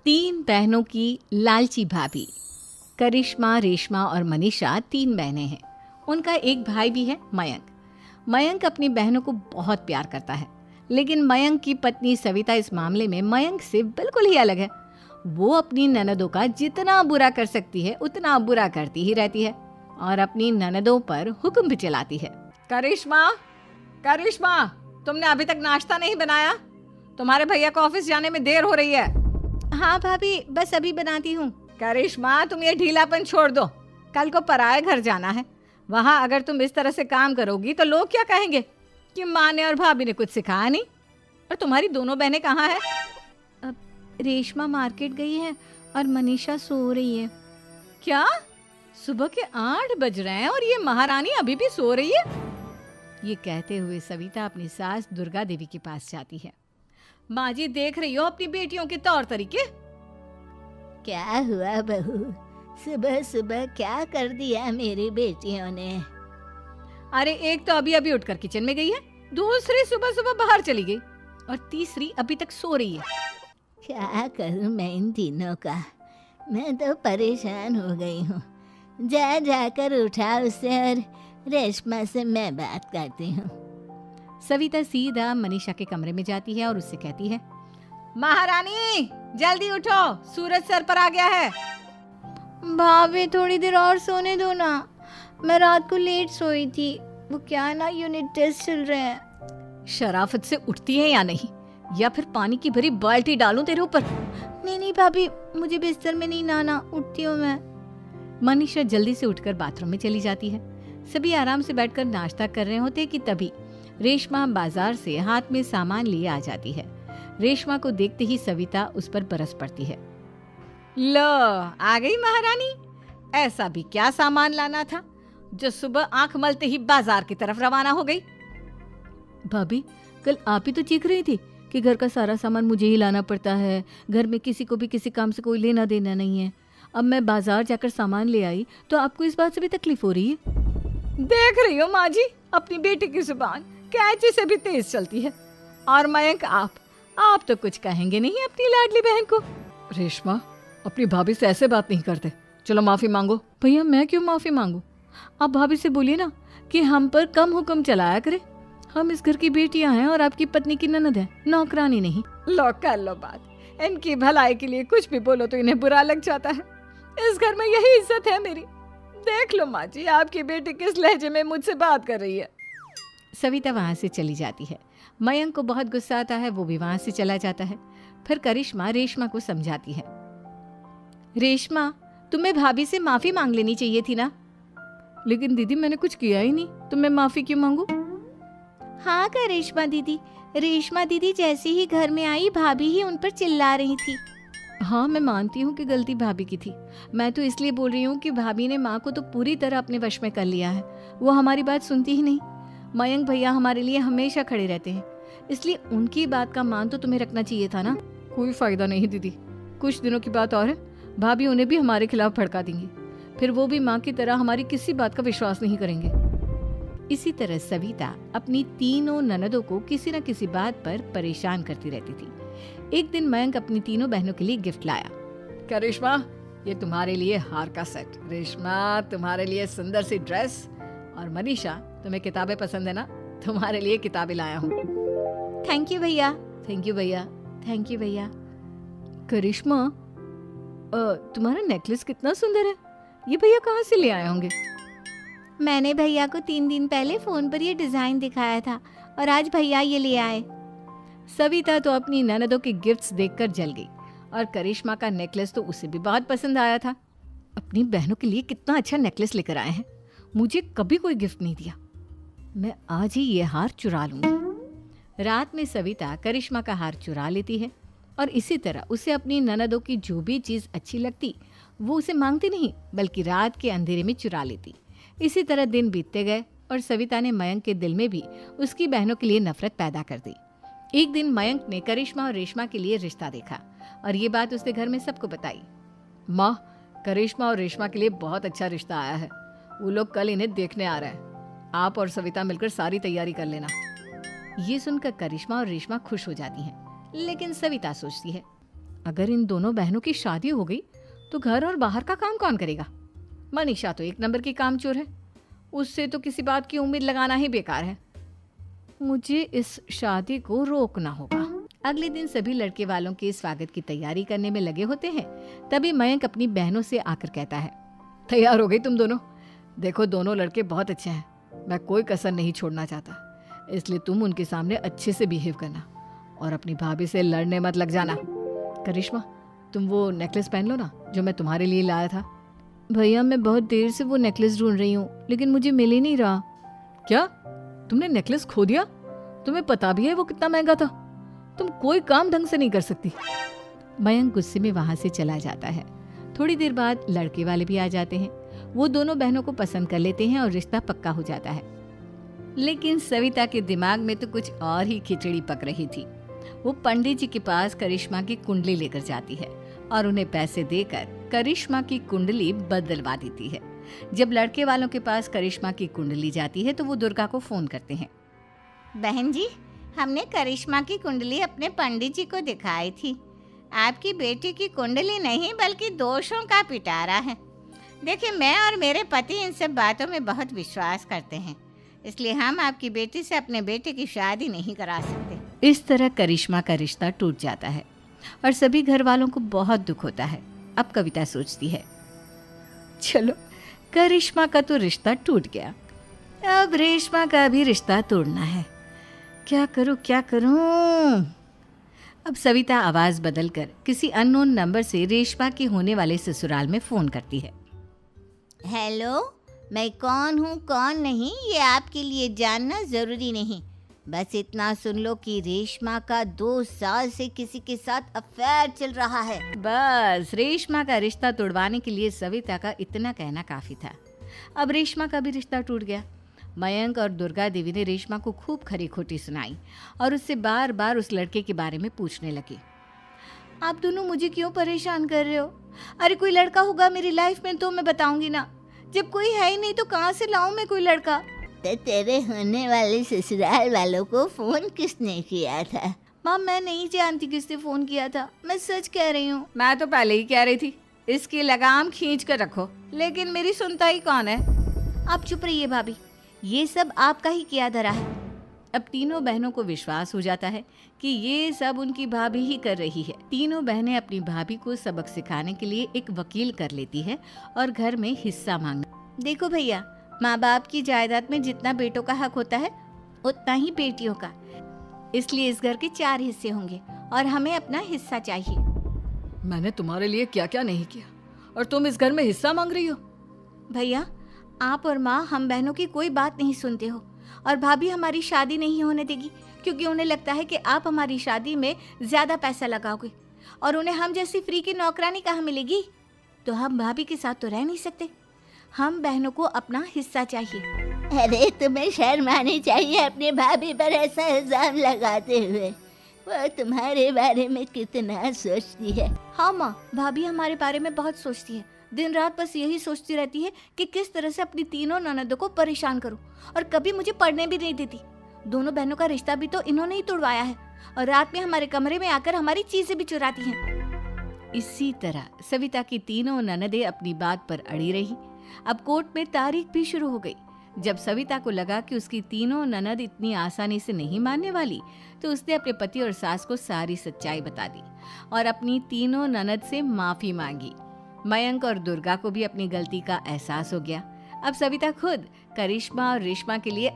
तीन बहनों की लालची भाभी। करिश्मा, रेशमा और मनीषा तीन बहनें हैं। उनका एक भाई भी है, मयंक। मयंक अपनी बहनों को बहुत प्यार करता है, लेकिन मयंक की पत्नी सविता इस मामले में मयंक से बिल्कुल ही अलग है। वो अपनी ननदों का जितना बुरा कर सकती है उतना बुरा करती ही रहती है और अपनी ननदों पर हुक्म भी चलाती है। करिश्मा, करिश्मा, तुमने अभी तक नाश्ता नहीं बनाया? तुम्हारे भैया को ऑफिस जाने में देर हो रही है। हाँ भाभी, बस अभी बनाती हूँ। करिश्मा, तुम ये ढीलापन छोड़ दो। कल को पराये घर जाना है। वहाँ अगर तुम इस तरह से काम करोगी तो लोग क्या कहेंगे कि माँ ने और भाभी ने कुछ सिखाया नहीं। और तुम्हारी दोनों बहनें कहाँ हैं? अब रेशमा मार्केट गई है और मनीषा सो रही है। क्या? सुबह के 8 बज रहे हैं और ये महारानी अभी भी सो रही है? ये कहते हुए सविता अपनी सास दुर्गा देवी के पास जाती है। माँ जी, देख रही हो अपनी बेटियों के तौर तरीके? क्या हुआ बहू, सुबह सुबह क्या कर दिया मेरी बेटियों ने? अरे एक तो अभी अभी उठकर किचन में गई है, दूसरी सुबह सुबह बाहर चली गई और तीसरी अभी तक सो रही है। क्या करूं मैं इन तीनों का? मैं तो परेशान हो गई हूँ। जा जाकर उठा उसे और रेशमा से मैं बात करती हूँ। सविता सीधा मनीषा के कमरे में जाती है और उससे कहती है, महारानी जल्दी उठो, सूरज सर पर आ गया है। भाभी थोड़ी देर और सोने दो ना, मैं रात को लेट सोई थी। वो क्या ना, यूनिट टेस्ट चल रहे हैं। शराफत से उठती है या नहीं, या फिर पानी की भरी बाल्टी डालूं तेरे ऊपर? नहीं भाभी, मुझे बिस्तर में नहीं नहाना, उठती हूँ मैं। मनीषा जल्दी से उठकर बाथरूम में चली जाती है। सभी आराम से बैठकर नाश्ता कर रहे होते कि तभी रेशमा बाजार से हाथ में सामान लिए आ जाती है। रेशमा को देखते ही सविता उस पर बरस पड़ती है। लो, आ गई महारानी। ऐसा भी क्या सामान लाना था जो सुबह आंख मलते ही बाजार की तरफ रवाना हो गई? भाभी, कल आप ही तो चीख रही थी कि घर का सारा सामान मुझे ही लाना पड़ता है, घर में किसी को भी किसी काम से कोई लेना देना नहीं है। अब मैं बाजार जाकर सामान ले आई तो आपको इस बात से भी तकलीफ हो रही है? देख रही हो माँ जी, अपनी बेटी की जुबान कैंची से भी तेज चलती है। और मयंक, आप तो कुछ कहेंगे नहीं अपनी लाडली बहन को? रेशमा, अपनी भाभी से ऐसे बात नहीं करते। चलो माफी मांगो। भैया, मैं क्यों माफी मांगू? आप भाभी से बोलिए ना कि हम पर कम हुक्म चलाया करे। हम इस घर की बेटियां हैं और आपकी पत्नी की ननद है, नौकरानी नहीं। लो कर लो बात। इनकी भलाई के लिए कुछ भी बोलो तो इन्हें बुरा लग जाता है। इस घर में यही इज्जत है मेरी। देख लो माँ जी, आपकी बेटी किस लहजे में मुझसे बात कर रही है। सविता वहां से चली जाती है। मयंक को बहुत गुस्सा आता है, वो भी वहां से चला जाता है। फिर करिश्मा रेशमा को समझाती है, रेशमा, तुम्हें भाभी से माफी मांग लेनी चाहिए थी ना। लेकिन दीदी, मैंने कुछ किया ही नहीं, तो मैं माफी क्यों मांगू? हाँ करिश्मा दीदी, रेशमा दीदी जैसे ही घर में आई भाभी ही उन पर चिल्ला रही थी। हाँ, मैं मानती हूँ कि गलती भाभी की थी। मैं तो इसलिए बोल रही हूँ कि भाभी ने माँ को तो पूरी तरह अपने वश में कर लिया है। वो हमारी बात सुनती ही नहीं। मयंक भैया हमारे लिए हमेशा खड़े रहते हैं, इसलिए उनकी बात का मान तो तुम्हें रखना चाहिए था ना। कोई फायदा नहीं दीदी, कुछ दिनों की बात और है, भाभी उन्हें भी हमारे खिलाफ भड़का देंगी। फिर वो भी माँ की तरह हमारी किसी बात का विश्वास नहीं करेंगे। इसी तरह सविता अपनी तीनों ननदों को किसी न किसी बात पर परेशान करती रहती थी। एक दिन मयंक अपनी तीनों बहनों के लिए गिफ्ट लाया। क्या रेशमा, ये तुम्हारे लिए हार का सेट। रेशमा, तुम्हारे लिए सुंदर सी ड्रेस। और मनीषा, तुम्हें किताबें पसंद है ना, तुम्हारे लिए किताबें लाया हूँ। थैंक यू भैया। थैंक यू भैया। थैंक यू भैया। करिश्मा, तुम्हारा नेकलेस कितना सुंदर है, ये भैया कहाँ से ले आए होंगे? मैंने भैया को 3 दिन पहले फोन पर ये डिजाइन दिखाया था और आज भैया ये ले आए। सविता तो अपनी ननदों के गिफ्ट्स देखकर जल गई और करिश्मा का नेकलेस तो उसे भी बहुत पसंद आया था। अपनी बहनों के लिए कितना अच्छा नेकलेस लेकर आए हैं, मुझे कभी कोई गिफ्ट नहीं दिया। मैं आज ही ये हार चुरा लूंगी। रात में सविता करिश्मा का हार चुरा लेती है और इसी तरह उसे अपनी ननदों की जो भी चीज़ अच्छी लगती वो उसे मांगती नहीं, बल्कि रात के अंधेरे में चुरा लेती। इसी तरह दिन बीतते गए और सविता ने मयंक के दिल में भी उसकी बहनों के लिए नफरत पैदा कर दी। एक दिन मयंक ने करिश्मा और रेशमा के लिए रिश्ता देखा और ये बात उसने घर में सबको बताई। माँ, करिश्मा और रेशमा के लिए बहुत अच्छा रिश्ता आया है, वो लोग कल इन्हें देखने आ रहे हैं। आप और सविता मिलकर सारी तैयारी कर लेना। ये सुनकर करिश्मा और रेशमा खुश हो जाती हैं, लेकिन सविता सोचती है, अगर इन दोनों बहनों की शादी हो गई तो घर और बाहर का काम कौन करेगा? मनीषा तो एक नंबर की कामचोर है, उससे तो किसी बात की उम्मीद लगाना ही बेकार है। मुझे इस शादी को रोकना होगा। अगले दिन सभी लड़के वालों के स्वागत की तैयारी करने में लगे होते हैं। तभी मयंक अपनी बहनों से आकर कहता है, तैयार हो गई तुम दोनों? देखो दोनों लड़के बहुत अच्छे हैं, मैं कोई कसर नहीं छोड़ना चाहता, इसलिए तुम उनके सामने अच्छे से बिहेव करना और अपनी भाभी से लड़ने मत लग जाना। करिश्मा, तुम वो नेकलेस पहन लो ना जो मैं तुम्हारे लिए लाया था। भैया मैं बहुत देर से वो नेकलेस ढूंढ रही हूँ, लेकिन मुझे मिल ही नहीं रहा। क्या तुमने नेकलेस खो दिया? तुम्हें पता भी है वो कितना महंगा था? तुम कोई काम ढंग से नहीं कर सकती। मयंक गुस्से में वहां से चला जाता है। थोड़ी देर बाद लड़के वाले भी आ जाते हैं। वो दोनों बहनों को पसंद कर लेते हैं और रिश्ता पक्का हो जाता है। लेकिन सविता के दिमाग में तो कुछ और ही खिचड़ी पक रही थी। वो पंडित जी के पास करिश्मा की कुंडली लेकर जाती है और उन्हें पैसे देकर करिश्मा की कुंडली बदलवा देती है। जब लड़के वालों के पास करिश्मा की कुंडली जाती है तो वो दुर्गा को फोन करते हैं। बहन जी, हमने करिश्मा की कुंडली अपने पंडित जी को दिखाई थी। आपकी बेटी की कुंडली नहीं बल्कि दोषों का पिटारा है। देखिए, मैं और मेरे पति इन सब बातों में बहुत विश्वास करते हैं, इसलिए हम आपकी बेटी से अपने बेटे की शादी नहीं करा सकते। इस तरह करिश्मा का रिश्ता टूट जाता है और सभी घर वालों को बहुत दुख होता है। अब कविता सोचती है, चलो करिश्मा का तो रिश्ता टूट गया, अब रेशमा का भी रिश्ता तोड़ना है। क्या करूं? अब सविता आवाज बदलकर किसी अननोन नंबर से रेशमा के होने वाले ससुराल में फोन करती है। हेलो, मैं कौन हूँ कौन नहीं ये आपके लिए जानना ज़रूरी नहीं। बस इतना सुन लो कि रेशमा का 2 साल से किसी के साथ अफेयर चल रहा है। बस रेशमा का रिश्ता तोड़वाने के लिए सविता का इतना कहना काफी था। अब रेशमा का भी रिश्ता टूट गया। मयंक और दुर्गा देवी ने रेशमा को खूब खरी खोटी सुनाई और उससे बार बार उस लड़के के बारे में पूछने लगी। आप दोनों मुझे क्यों परेशान कर रहे हो? अरे कोई लड़का होगा मेरी लाइफ में तो मैं बताऊंगी ना, जब कोई है ही नहीं तो कहाँ से लाऊं मैं कोई लड़का? तो तेरे होने वाले ससुराल वालों को फोन किसने किया था? माँ मैं नहीं जानती किसने फोन किया था, मैं सच कह रही हूँ। मैं तो पहले ही कह रही थी इसकी लगाम खींच कर रखो, लेकिन मेरी सुनता ही कौन है। आप चुप रहिए भाभी, ये सब आपका ही किया धरा है। अब तीनों बहनों को विश्वास हो जाता है कि ये सब उनकी भाभी ही कर रही है। तीनों बहनें अपनी भाभी को सबक सिखाने के लिए एक वकील कर लेती है और घर में हिस्सा मांगना। देखो भैया, माँ बाप की जायदाद में जितना बेटों का हक होता है उतना ही बेटियों का, इसलिए इस घर के 4 हिस्से होंगे और हमें अपना हिस्सा चाहिए। मैंने तुम्हारे लिए क्या क्या नहीं किया और तुम इस घर में हिस्सा मांग रही हो? भैया, आप और माँ हम बहनों की कोई बात नहीं सुनते हो और भाभी हमारी शादी नहीं होने देगी क्योंकि उन्हें लगता है कि आप हमारी शादी में ज्यादा पैसा लगाओगे और उन्हें हम जैसी फ्री की नौकरानी कहाँ मिलेगी। तो हम भाभी के साथ तो रह नहीं सकते, हम बहनों को अपना हिस्सा चाहिए। अरे तुम्हें शर्म आनी चाहिए अपनी भाभी पर ऐसा इल्जाम लगाते हुए। वो तुम्हारे बारे में कितना सोचती है। हाँ माँ, भाभी हमारे बारे में बहुत सोचती है। दिन रात बस यही सोचती रहती है कि किस तरह से अपनी तीनों ननदों को परेशान करूं और कभी मुझे पढ़ने भी नहीं देती। दोनों बहनों का रिश्ता भी तो इन्होंने ही तोड़वाया है और रात में हमारे कमरे में आकर हमारी चीजें भी चुराती हैं। इसी तरह सविता की तीनों ननदें अपनी बात पर अड़ी रही। अब कोर्ट में तारीख भी शुरू हो गई। जब सविता को लगा कि उसकी तीनों ननद इतनी आसानी से नहीं मानने वाली, तो उसने अपने पति और सास को सारी सच्चाई बता दी और अपनी तीनों ननद से माफी मांगी। मयंक और दुर्गा को भी अपनी गलती का एहसास हो गया। अब सविता खुद करिश्मा और रेशमा के लिए